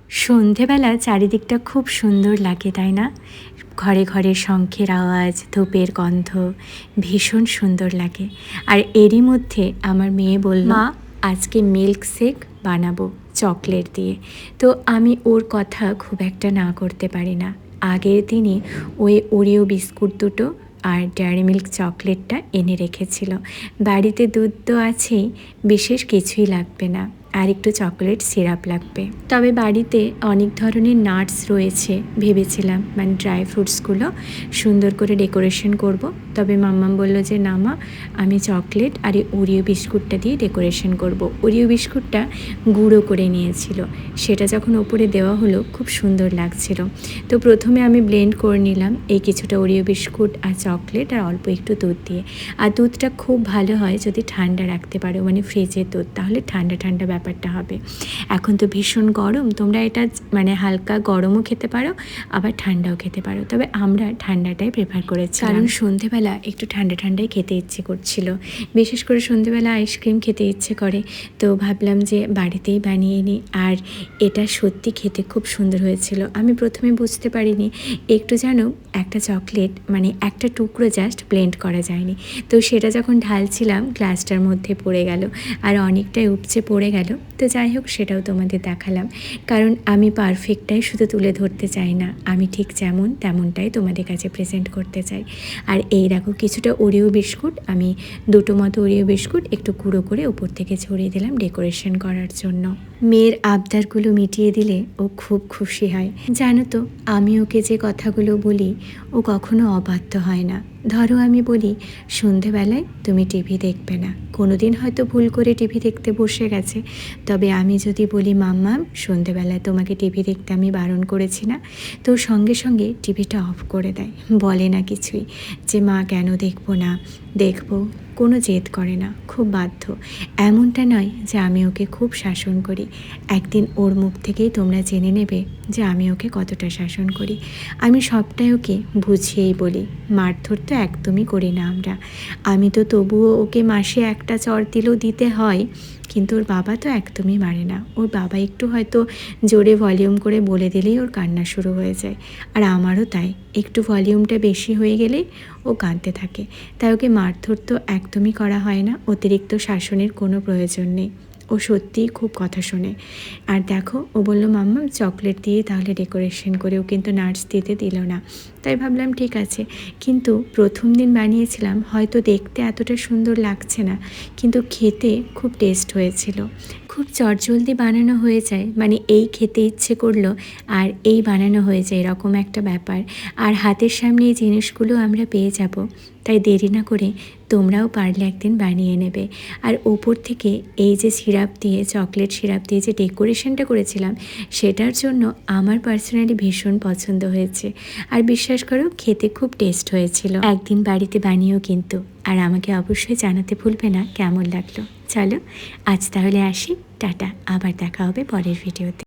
সন্ধেবেলা চারিদিকটা খুব সুন্দর লাগে, তাই না? ঘরে ঘরে শঙ্খের আওয়াজ, ধূপের গন্ধ ভীষণ সুন্দর লাগে। আর এরই মধ্যে আমার মেয়ে বলল, মা আজকে মিল্ক শেক বানাবো চকলেট দিয়ে। তো আমি ওর কথা খুব একটা না করতে পারি না। আগের দিনই ওই ওরিও বিস্কুট দুটো আর ডেয়ারি মিল্ক চকলেটটা এনে রেখেছিল। বাড়িতে দুধ তো আছেই, বিশেষ কিছুই লাগবে না, আর একটু চকোলেট সিরাপ লাগবে। তবে বাড়িতে অনেক ধরনের নাটস রয়েছে, ভেবেছিলাম মানে ড্রাই ফ্রুটসগুলো সুন্দর করে ডেকোরেশন করব। তবে মাম্মাম বলল যে না মা, আমি চকলেট আর এই ওরিও বিস্কুটটা দিয়ে ডেকোরেশন করব। ওরিও বিস্কুটটা গুঁড়ো করে নিয়েছিল, সেটা যখন ওপরে দেওয়া হলো খুব সুন্দর লাগছিল। তো প্রথমে আমি ব্লেন্ড করে নিলাম এই কিছুটা ওরিও বিস্কুট আর চকলেট আর অল্প একটু দুধ দিয়ে। আর দুধটা খুব ভালো হয় যদি ঠান্ডা রাখতে পারো, মানে ফ্রিজের দুধ, তাহলে ঠান্ডা ঠান্ডা ব্যাপারটা হবে। এখন তো ভীষণ গরম, তোমরা এটা মানে হালকা গরমও খেতে পারো আবার ঠান্ডাও খেতে পারো, তবে আমরা ঠান্ডাটাই প্রেফার করেছি, কারণ সন্ধেবেলা একটু ঠান্ডা ঠান্ডাই খেতে ইচ্ছে করছিল। বিশেষ করে সন্ধেবেলা আইসক্রিম খেতে ইচ্ছে করে, তো ভাবলাম যে বাড়িতেই বানিয়ে নিই। আর এটা সত্যি খেতে খুব সুন্দর হয়েছিল। আমি প্রথমে বুঝতে পারিনি, একটু যেন একটা চকলেট মানে একটা টুকরো জাস্ট ব্লেন্ড করা যায়নি। তো সেটা যখন ঢালছিলাম গ্লাসটার মধ্যে পড়ে গেল আর অনেকটাই উপচে পড়ে গেল। তো যাই হোক, সেটাও তোমাদের দেখালাম, কারণ আমি পারফেক্টটাই শুধু তুলে ধরতে চাই না, আমি ঠিক যেমন তেমনটাই তোমাদের কাছে প্রেজেন্ট করতে চাই। আর এই দেখো কিছুটা ওরিও বিস্কুট, আমি দুটো মতো ওরিও বিস্কুট একটু গুঁড়ো করে উপর থেকে ছড়িয়ে দিলাম ডেকোরেশন করার জন্য। মেয়ের আবদারগুলো মিটিয়ে দিলে ও খুব খুশি হয়। জানো তো, আমি ওকে যে কথাগুলো বলি ও কখনো অবাধ্য হয় না। ধরো আমি বলি সন্ধেবেলায় তুমি টিভি দেখবে না, কোনো দিন হয়তো ভুল করে টিভি দেখতে বসে গেছে, তবে আমি যদি বলি মাম্মা সন্ধেবেলায় তোমাকে টিভি দেখতে আমি বারণ করেছি না, তো সঙ্গে সঙ্গে টিভিটা অফ করে দেয়, বলে না কিছুই যে মা কেন দেখবো না, দেখবো, কোনো জেদ করে না, খুব বাধ্য। এমনটা নয় যে আমি ওকে খুব শাসন করি, একদিন ওর মুখ থেকেই তোমরা জেনে নেবে যে আমি ওকে কতটা শাসন করি। আমি সবটাই ওকে বুঝিয়েই বলি, মারধর তো একদমই করি না আমরা। আমি তো তবুও ওকে মাসে একটা চড় দিলেও দিতে হয়, কিন্তু ওর বাবা তো একদমই মারে না। ওর বাবা একটু হয়তো জোরে ভলিউম করে বলে দিলেই ওর কান্না শুরু হয়ে যায়, আর আমারও তাই, একটু ভলিউমটা বেশি হয়ে গেলেই ও কাঁদতে থাকে। তাই ওকে মারধর তো একদমই করা হয় না, অতিরিক্ত শাসনের কোনো প্রয়োজন নেই। ও সত্যিই খুব কথা শোনে। আর দেখো ও বললো মাম্মা চকলেট দিয়ে তাহলে ডেকোরেশন করে, ও কিন্তু নাটস দিতে দিল না। তাই ভাবলাম ঠিক আছে, কিন্তু প্রথম দিন বানিয়েছিলাম, হয়তো দেখতে এতটা সুন্দর লাগছে না, কিন্তু খেতে খুব টেস্ট হয়েছিল। খুব চটজলদি বানানো হয়ে যায়, মানে এই খেতে ইচ্ছে করলো আর এই বানানো হয়ে যায়, এরকম একটা ব্যাপার। আর হাতের সামনে এই জিনিসগুলো আমরা পেয়ে যাব, তাই দেরি না করে তোমরাও পারলে একদিন বানিয়ে নেবে। আর ওপর থেকে এই যে সিরাপ দিয়ে, চকলেট সিরাপ দিয়ে যে ডেকোরেশনটা করেছিলাম, সেটার জন্য আমার পার্সোনালি ভীষণ পছন্দ হয়েছে। আর বিশ্বাস করো খেতে খুব টেস্ট হয়েছিল। একদিন বাড়িতে বানিয়েও কিন্তু, আর আমাকে অবশ্যই জানাতে ভুলবে না কেমন লাগলো। চলো আজ তাহলে আসি, টাটা, আবার দেখা হবে পরের ভিডিওতে।